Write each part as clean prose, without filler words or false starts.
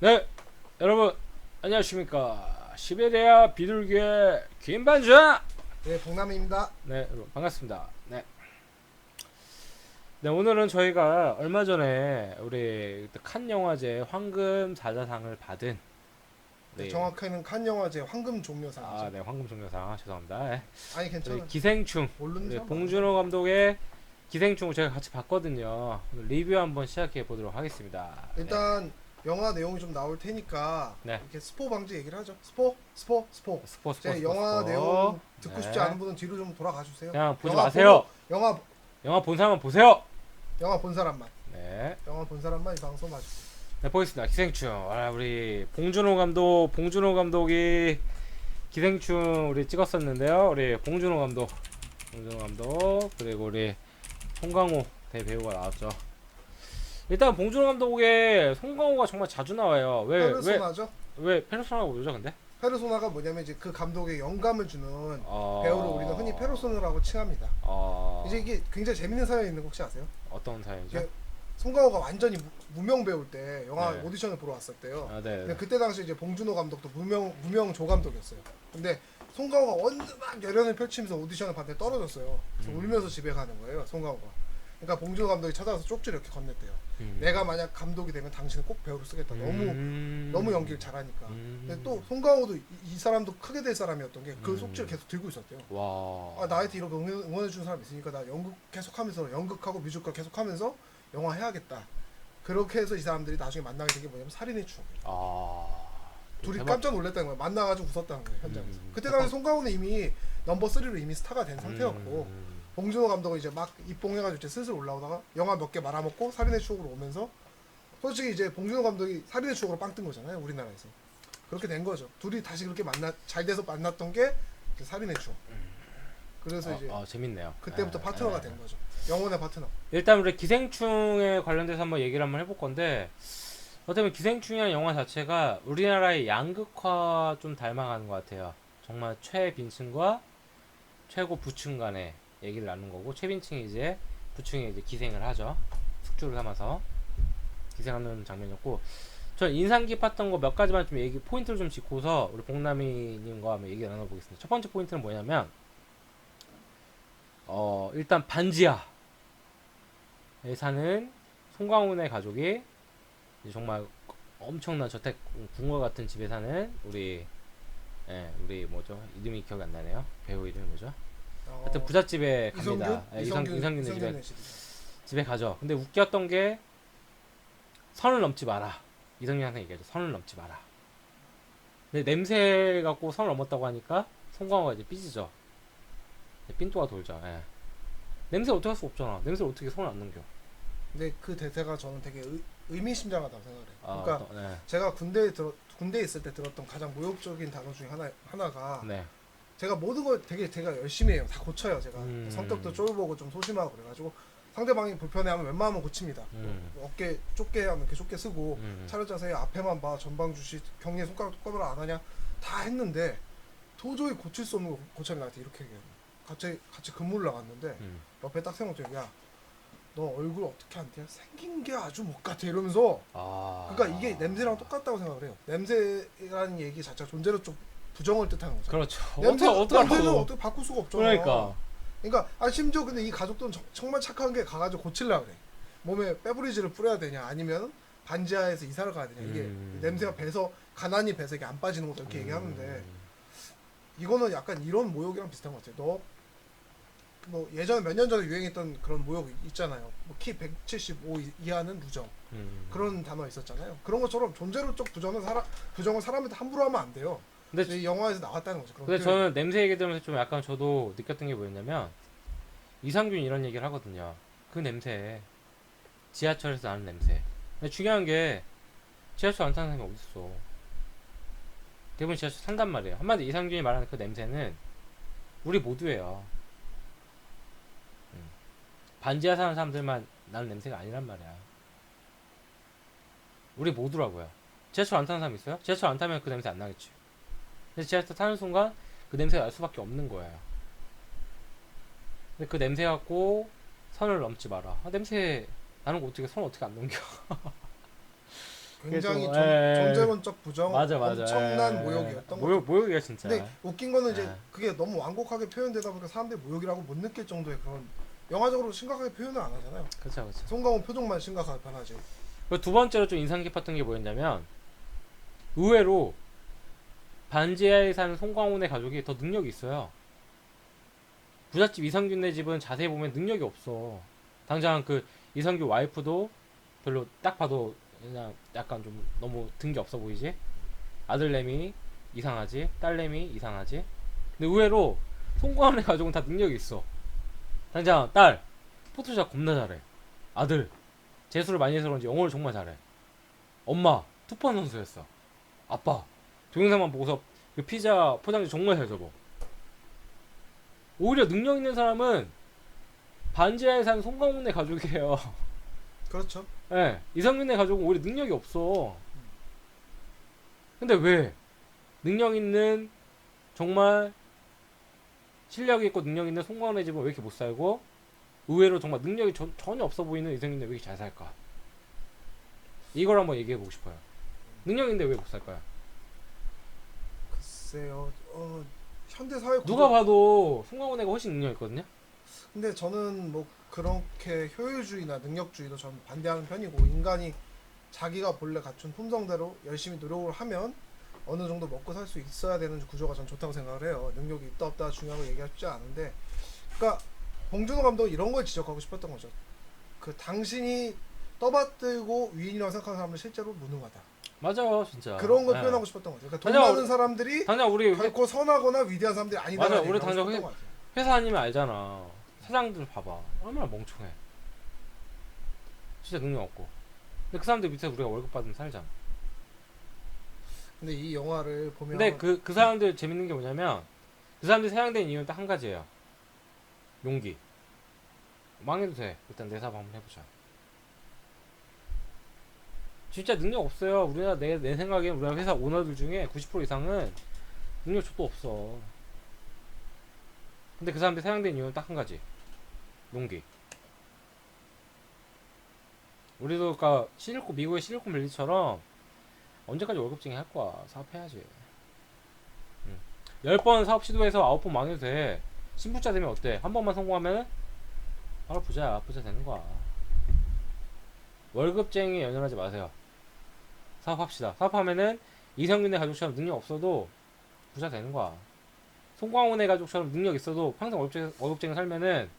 네, 여러분 안녕하십니까. 시베리아 비둘기의 김반장. 네, 복남입니다. 네, 여러분 반갑습니다. 네, 네 오늘은 저희가 얼마 전에 우리 칸 영화제 황금 사자상을 받은 네, 우리 정확히는 칸 영화제 황금 종려상이죠. 네 황금 종려상 죄송합니다. 네, 아니 우리 괜찮아. 기생충 모르는 우리 사람 봉준호 감독의 기생충을 제가 같이 봤거든요. 오늘 리뷰 한번 시작해 보도록 하겠습니다. 일단 영화 내용이 좀 나올 테니까 네, 이렇게 스포 방지 얘기를 하죠. 스포. 스포 제 영화 내용 듣고 네. 싶지 않은 분은 뒤로 좀 돌아가 주세요. 그냥 보지 영화 마세요. 보고, 영화 영화 본 사람은 보세요. 영화 본 사람만. 네. 영화 본 사람만 이 방송 봐주세요. 네, 보겠습니다. 기생충. 우리 봉준호 감독이 기생충 우리 찍었었는데요. 우리 봉준호 감독, 그리고 우리 송강호 대배우가 나왔죠. 일단 봉준호 감독의 송강호가 정말 자주 나와요. 페르소나죠. 왜 페르소나가 뭐죠, 근데? 페르소나가 뭐냐면 이제 그 감독의 영감을 주는 어... 배우를 우리가 흔히 페르소나라고 칭합니다. 이제 이게 굉장히 재밌는 사연이 있는 거 혹시 아세요? 어떤 사연이죠? 이게 송강호가 완전히 무명 배우일 때 영화 네. 오디션을 보러 왔었대요. 아, 네. 근데 그때 당시 이제 봉준호 감독도 무명 조 감독이었어요. 근데 송강호가 완전 막 열연을 펼치면서 오디션을 봤는데 떨어졌어요. 그래서 울면서 집에 가는 거예요, 송강호가. 그러니까 봉준호 감독이 찾아와서 쪽지를 이렇게 건넸대요. 내가 만약 감독이 되면 당신은 꼭 배우로 쓰겠다. 너무 연기를 잘하니까. 근데 또 송강호도 이 사람도 크게 될 사람이었던 게 그 쪽지를 계속 들고 있었대요. 와. 나한테 이렇게 응원해 주는 사람이 있으니까 나 연극 계속하면서 연극하고 뮤지컬 계속하면서 영화 해야겠다. 그렇게 해서 이 사람들이 나중에 만나게 된 게 뭐냐면 살인의 추억이에요. 둘이 대박. 깜짝 놀랐다는 거야. 만나가지고 웃었다는 거예요, 현장에서. 그때 대박. 당시 송강호는 이미 넘버 3로 이미 스타가 된 상태였고 봉준호 감독은 이제 막 입봉해가지고 이제 슬슬 올라오다가 영화 몇 개 말아먹고 살인의 추억으로 오면서 솔직히 이제 봉준호 감독이 살인의 추억으로 빵 뜬 거잖아요, 우리나라에서. 그렇게 된 거죠. 둘이 다시 그렇게 잘 돼서 만났던 게 이제 살인의 추억. 그래서 이제 재밌네요. 그때부터 파트너가 된 거죠. 영혼의 파트너. 일단 우리 기생충에 관련돼서 한번 얘기를 한번 해볼 건데 어떻게 보면 기생충이라는 영화 자체가 우리나라의 양극화 좀 닮아가는 것 같아요. 정말 최빈층과 최고 부층 간의 얘기를 나눈 거고 최빈층이 이제 부층에 이제 기생을 하죠. 숙주를 삼아서 기생하는 장면이었고 전 인상 깊었던 거 몇 가지만 좀 포인트를 좀 짚고서 우리 복남이님과 한번 얘기 나눠보겠습니다. 첫 번째 포인트는 뭐냐면 일단 반지하에 사는 송강호의 가족이 정말 엄청난 저택 궁궐 같은 집에 사는 우리 뭐죠? 이름이 기억이 안 나네요. 배우 이름이 뭐죠? 하여튼 부잣집에 갑니다. 이성균의 집에 가죠. 근데 웃겼던 게 선을 넘지 마라. 이성균 항상 얘기하죠. 선을 넘지 마라. 근데 냄새 갖고 선을 넘었다고 하니까 송강호가 이제 삐지죠. 삔또가 돌죠. 예. 냄새 어떻게 할 수 없잖아. 냄새를 어떻게 손을 안 넘겨. 근데 그 대사가 저는 되게 의미심장하다고 생각해요. 그러니까 네. 제가 군대에 있을 때 들었던 가장 모욕적인 단어 중에 하나가 네. 제가 모든 걸 되게 제가 열심히 해요. 다 고쳐요. 제가 성격도 쫄보고 좀 소심하고 그래가지고 상대방이 불편해하면 웬만하면 고칩니다. 어깨 좁게 하면 이렇게 좁게 쓰고 차렷 자세히 앞에만 봐. 전방 주시 경리에 손가락 똑바로 안 하냐 다 했는데 도저히 고칠 수 없는 거 고쳐낸 것 같아. 이렇게 얘기해요. 같이 근무를 나갔는데 옆에 딱 세워놓고 야 너 얼굴 어떻게 안 돼? 생긴 게 아주 못 같아 이러면서 그러니까 이게 냄새랑 똑같다고 생각을 해요. 냄새라는 얘기 자체가 존재로 좀 부정을 뜻하는 거죠. 그렇죠. 냄새는 어떡하라고. 어떻게 바꿀 수가 없잖아. 그러니까 심지어 근데 이 가족들은 정말 착한 게 가가지고 고치려고 그래. 몸에 페브리즈를 뿌려야 되냐 아니면 반지하에서 이사를 가야 되냐. 이게 냄새가 배서 가난이 배서 이게 안 빠지는 것도 이렇게 얘기하는데 이거는 약간 이런 모욕이랑 비슷한 것 같아요. 뭐 예전에 몇 년 전에 유행했던 그런 모욕 있잖아요. 뭐 키 175 이하는 부정 그런 단어 있었잖아요. 그런 것처럼 존재로적 부정을 사람한테 함부로 하면 안 돼요. 근데 이 영화에서 나왔다는 거죠. 근데 저는 냄새 얘기 들으면서 좀 약간 저도 느꼈던 게 뭐였냐면 이상균이 이런 얘기를 하거든요. 그 냄새 지하철에서 나는 냄새. 근데 중요한 게 지하철 안 타는 사람이 어딨어. 대부분 지하철 탄단 말이에요. 한마디 이상균이 말하는 그 냄새는 우리 모두예요. 반지하 사는 사람들만 나는 냄새가 아니란 말이야. 우리 모두라고요. 지하철 안 타는 사람 있어요? 지하철 안 타면 그 냄새 안 나겠지. 근데 지하철 타는 순간 그 냄새가 날 수밖에 없는 거예요. 근데 그 냄새 갖고 선을 넘지 마라. 냄새 나는 거 어떻게 선 어떻게 안 넘겨? 굉장히 그래서, 예. 존재론적 부정, 맞아. 엄청난 예. 모욕이었던 거죠. 모욕이야 진짜. 근데 웃긴 거는 이제 예. 그게 너무 완곡하게 표현되다 보니까 사람들이 모욕이라고 못 느낄 정도의 그런 영화적으로 심각하게 표현을 안 하잖아요. 그렇죠. 송강호 표정만 심각하게 변하지. 그리고 두 번째로 좀 인상 깊었던 게 뭐였냐면 의외로 반지하에 사는 송강호네 가족이 더 능력이 있어요. 부잣집 이성균네 집은 자세히 보면 능력이 없어. 당장 그 이성균 와이프도 별로 딱 봐도 그냥 약간 좀 너무 든 게 없어 보이지? 아들내미 이상하지? 딸내미 이상하지? 근데 의외로 송강호네 가족은 다 능력이 있어. 당장 딸 포토샵 겁나 잘해. 아들 재수를 많이 해서 그런지 영어를 정말 잘해. 엄마 투판 선수였어. 아빠 동영상만 보고서 그 피자 포장지 정말 잘 접어. 오히려 능력 있는 사람은 반지하에 사는 송강호네 가족이에요. 그렇죠. 예, 이성균네 가족은 오히려 능력이 없어. 근데 왜 능력 있는 정말 실력 있고 능력 있는 송강호네 집은 왜 이렇게 못 살고 의외로 정말 능력이 전혀 없어 보이는 이성균네 왜 이렇게 잘 살까? 이걸 한번 얘기해 보고 싶어요. 능력 있는데 왜 못 살까요? 글쎄요. 현대 사회 구조. 누가 봐도 송강호네가 훨씬 능력 있거든요. 근데 저는 뭐 그렇게 효율주의나 능력주의도 전 반대하는 편이고 인간이 자기가 본래 갖춘 품성대로 열심히 노력을 하면 어느 정도 먹고 살 수 있어야 되는 구조가 전 좋다고 생각을 해요. 능력이 있다 없다 중요하고 얘기하고 싶지 않은데 그러니까 봉준호 감독은 이런 걸 지적하고 싶었던 거죠. 그 당신이 떠받들고 위인이라고 생각하는 사람은 실제로 무능하다. 맞아, 진짜. 그런 걸 예. 표현하고 싶었던 거죠. 그러니까 돈 당장 많은 사람들이 당장 우리 결코 선하거나 위대한 사람들이 아니다. 맞아, 우리 당장 싶었던 것 같아요. 회사 아니면 알잖아. 사장들 봐봐. 얼마나 멍청해. 진짜 능력 없고. 근데 그 사람들 밑에서 우리가 월급 받으면 살잖아. 근데 이 영화를 보면 근데 그 사람들 재밌는 게 뭐냐면 그 사람들이 사양된 이유는 딱 한 가지예요. 용기. 망해도 돼. 일단 내 사업 한번 해보자. 진짜 능력 없어요. 우리나라 내 생각엔 우리나라 회사 오너들 중에 90% 이상은 능력 족도 없어. 근데 그 사람들이 사양된 이유는 딱 한 가지. 용기. 우리도 그니까 미국의 실리콘밸리처럼 언제까지 월급쟁이 할 거야. 사업해야지. 10번 사업 시도해서 9번 망해도 돼. 신부자 되면 어때? 한 번만 성공하면 바로 부자 되는 거야. 월급쟁이 연연하지 마세요. 사업합시다. 사업하면은 이성균네 가족처럼 능력 없어도 부자 되는 거야. 송광호네 가족처럼 능력 있어도 항상 월급쟁이 살면은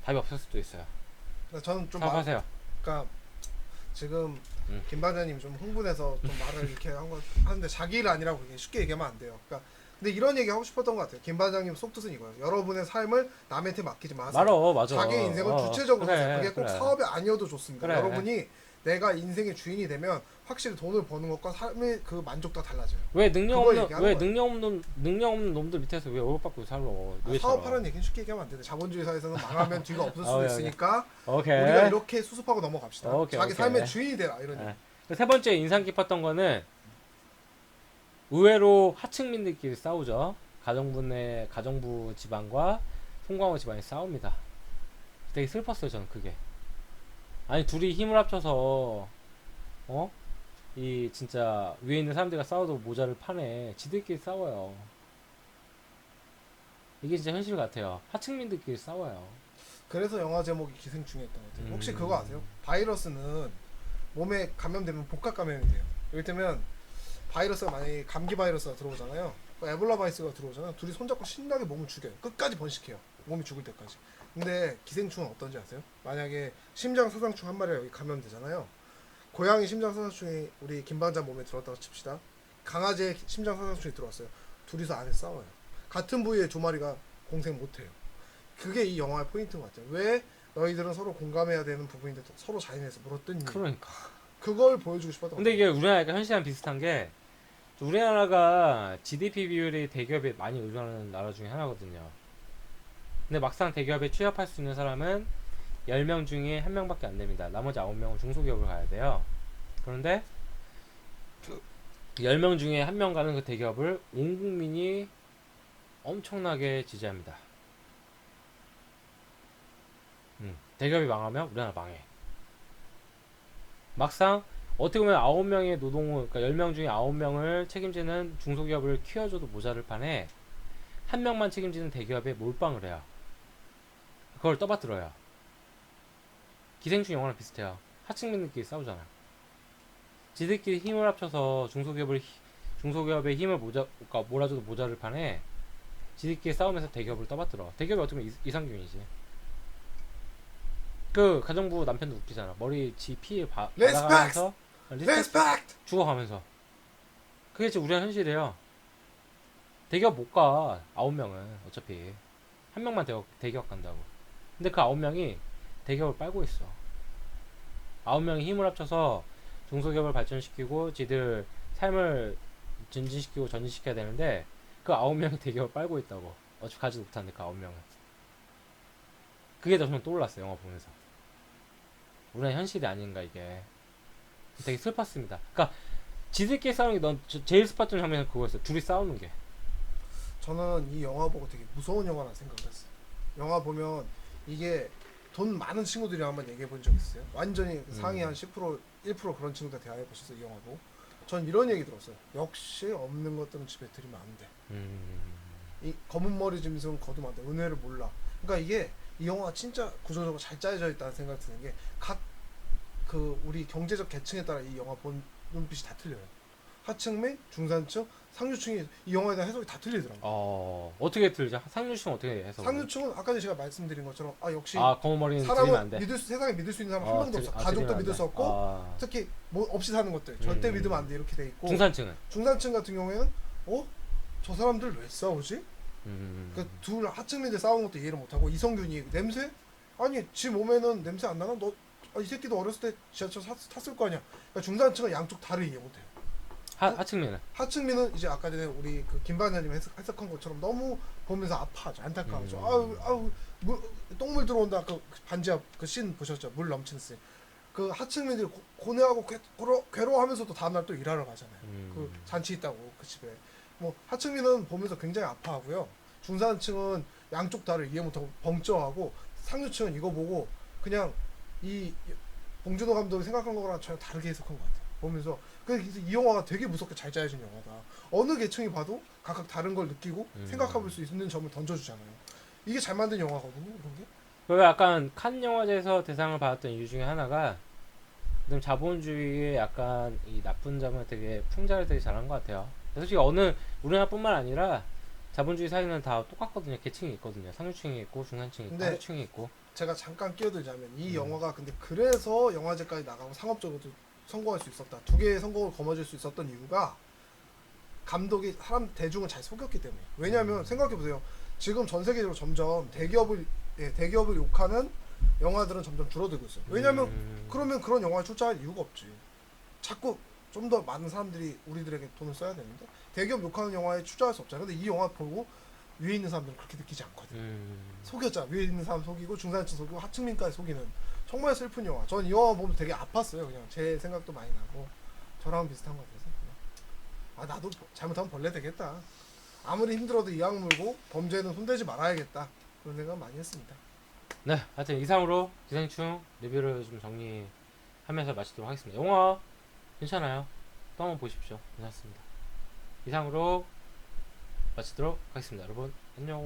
답이 없을 수도 있어요. 저는 좀 사업하세요. 그러니까 지금 김 반장님 좀 흥분해서 좀 말을 이렇게 하는데 자기 일 아니라고 그렇게 쉽게 얘기하면 안 돼요. 그러니까 근데 이런 얘기 하고 싶었던 것 같아요. 김 반장님 속뜻은 이거예요. 여러분의 삶을 남한테 맡기지 마세요. 맞아. 자기 인생을 주체적으로 그래, 하세요. 그게 꼭 그래. 사업이 아니어도 좋습니다. 그래. 여러분이 내가 인생의 주인이 되면 확실히 돈을 버는 것과 삶의 그 만족도가 달라져요. 왜 능력 그걸 없는 얘기하는 거예요. 능력 없는 놈들 밑에서 왜 월급 받고 살러? 사업하라는 얘기는 쉽게 얘기하면 안 되는데 자본주의 사회에서는 망하면 뒤가 없을 수도 오케이. 있으니까 오케이. 우리가 이렇게 수습하고 넘어갑시다. 오케이, 자기 오케이. 삶의 주인이 되라 이런 얘기. 세 번째 인상 깊었던 거는 의외로 하층민들끼리 싸우죠. 가정부 집안과 송광호 집안이 싸웁니다. 되게 슬펐어요, 저는 그게. 아니 둘이 힘을 합쳐서 이 진짜 위에 있는 사람들과 싸워도 모자를 파네. 지들끼리 싸워요. 이게 진짜 현실 같아요. 하층민들끼리 싸워요. 그래서 영화 제목이 기생충이었던 것 같아요. 혹시 그거 아세요? 바이러스는 몸에 감염되면 복합 감염이 돼요. 이를테면 바이러스가 만약에 감기 바이러스가 들어오잖아요. 에볼라 바이러스가 들어오잖아요. 둘이 손잡고 신나게 몸을 죽여요. 끝까지 번식해요. 몸이 죽을 때까지. 근데 기생충은 어떤지 아세요? 만약에 심장사상충 한 마리가 여기 감염되잖아요. 고양이 심장사상충이 우리 김반자 몸에 들어왔다고 칩시다. 강아지의 심장사상충이 들어왔어요. 둘이서 안에 싸워요. 같은 부위의 두 마리가 공생 못해요. 그게 이 영화의 포인트인 것 같아요. 왜 너희들은 서로 공감해야 되는 부분인데 서로 자인해서 물어뜯니? 그러니까. 그걸 보여주고 싶었던 근데 이게 우리나라가 현실이랑 비슷한 게 우리나라가 GDP 비율이 대기업에 많이 의존하는 나라 중에 하나거든요. 근데 막상 대기업에 취업할 수 있는 사람은 10명 중에 1명밖에 안 됩니다. 나머지 9명은 중소기업을 가야 돼요. 그런데 10명 중에 1명 가는 그 대기업을 온 국민이 엄청나게 지지합니다. 대기업이 망하면 우리나라 망해. 막상 어떻게 보면 9명의 노동을, 그러니까 10명 중에 9명을 책임지는 중소기업을 키워줘도 모자를 판에 한 명만 책임지는 대기업에 몰빵을 해요. 그걸 떠받들어요. 기생충 영화랑 비슷해요. 하층민들끼리 싸우잖아. 지들끼리 힘을 합쳐서 중소기업의 힘을 그러니까 몰아줘도 모자를 판에 지들끼리 싸우면서 대기업을 떠받들어. 대기업이 어떻게 보면 이상균이지. 그 가정부 남편도 웃기잖아. 머리 지 피에 받아가면서 리스펙트! 죽어가면서. 그게 진짜 우리랑 현실이에요. 대기업 못 가. 9명은 어차피 한 명만 대기업 간다고. 근데 그 9명이 대기업을 빨고 있어. 9명이 힘을 합쳐서 중소기업을 발전시키고 지들 삶을 증진시키고 전진시켜야 되는데 그 9명이 대기업을 빨고 있다고. 어차피 가지도 못하는데 그 9명은. 그게 더 좀 떠올랐어 영화 보면서. 우리는 현실이 아닌가 이게. 되게 슬펐습니다. 그러니까 지들끼리 싸우는 게 넌 제일 슬펐던 장면은 그거였어. 둘이 싸우는 게. 저는 이 영화 보고 되게 무서운 영화라 생각을 했어요. 영화 보면 이게 돈 많은 친구들이랑 한번 얘기해 본 적 있어요. 완전히 상위 한 10%, 1% 그런 친구들 대화해 보셨어요, 이 영화 보고? 전 이런 얘기 들었어요. 역시 없는 것들은 집에 들이면 안 돼. 이 검은 머리 짐승은 거두면 안 돼. 은혜를 몰라. 그러니까 이게 이 영화가 진짜 구조적으로 잘 짜여져 있다는 생각이 드는 게 각 그 우리 경제적 계층에 따라 이 영화 본 눈빛이 다 틀려요. 하층민, 중산층, 상류층이 이 영화에 대한 해석이 다 틀리더라고요. 어떻게 들죠? 상류층 어떻게 해서? 상류층은 아까 전에 제가 말씀드린 것처럼 역시 검은 머리는 들이면 안 사람은 돼. 세상에 믿을 수 있는 사람 한 명도 없어. 들이면 가족도 안 믿을 돼. 수 없고 특히 뭐 없이 사는 것들 절대 믿으면 안 돼 이렇게 돼 있고 중산층은? 중산층 같은 경우에는 저 사람들 왜 싸우지? 그 둘 하층민들 싸우는 것도 이해를 못하고 이성균이 냄새? 아니 지 몸에는 냄새 안 나나? 이 새끼도 어렸을 때 지하철 탔을 거 아니야. 그러니까 중산층은 양쪽 다를 이해 못해요. 하층민은? 하층민은 이제 아까 전에 우리 그 김반장님 해석한 것처럼 너무 보면서 아파하죠. 안타까워하죠. 아우 똥물 들어온다. 그 반지 앞 그 씬 보셨죠? 물 넘치는 씬. 그 하층민들이 고뇌하고 괴로워하면서도 다음날 또 일하러 가잖아요. 그 잔치 있다고 그 집에. 뭐 하층민은 보면서 굉장히 아파하고요. 중산층은 양쪽 다를 이해 못하고 벙쪄하고 상류층은 이거 보고 그냥 이 봉준호 감독이 생각한 거랑 전혀 다르게 해석한 것 같아요. 보면서 그래서 이 영화가 되게 무섭게 잘 짜여진 영화다. 어느 계층이 봐도 각각 다른 걸 느끼고 생각해볼 수 있는 점을 던져주잖아요. 이게 잘 만든 영화거든요. 이런 게. 그 약간 칸 영화제에서 대상을 받았던 이유 중에 하나가 좀 자본주의의 약간 이 나쁜 점을 되게 풍자를 되게 잘한 것 같아요. 솔직히 우리나라뿐만 아니라 자본주의 사회는 다 똑같거든요. 계층이 있거든요. 상류층이 있고 중산층이 있고 하층이 있고. 제가 잠깐 끼어들자면 이 영화가 근데 그래서 영화제까지 나가고 상업적으로도 성공할 수 있었다. 두 개의 성공을 거머쥘 수 있었던 이유가 감독이 사람 대중을 잘 속였기 때문에. 왜냐하면 생각해 보세요. 지금 전 세계적으로 점점 대기업을 욕하는 영화들은 점점 줄어들고 있어요. 왜냐하면 그러면 그런 영화를 출자할 이유가 없지. 자꾸 좀 더 많은 사람들이 우리들에게 돈을 써야 되는데 대기업 욕하는 영화에 출자할 수 없잖아요. 근데 이 영화 보고 위에 있는 사람들은 그렇게 느끼지 않거든. 속였잖아. 위에 있는 사람 속이고 중산층 속이고 하층민까지 속이는 정말 슬픈 영화. 전 이 영화 보면 되게 아팠어요. 그냥 제 생각도 많이 나고 저랑 비슷한 것 같아서 나도 잘못하면 벌레 되겠다. 아무리 힘들어도 이악 물고 범죄는 손대지 말아야겠다. 그런 생각 많이 했습니다. 네, 하여튼 이상으로 기생충 리뷰를 좀 정리하면서 마치도록 하겠습니다. 영화 괜찮아요. 또 한번 보십시오. 괜찮습니다. 이상으로 마치도록 하겠습니다. 여러분 안녕.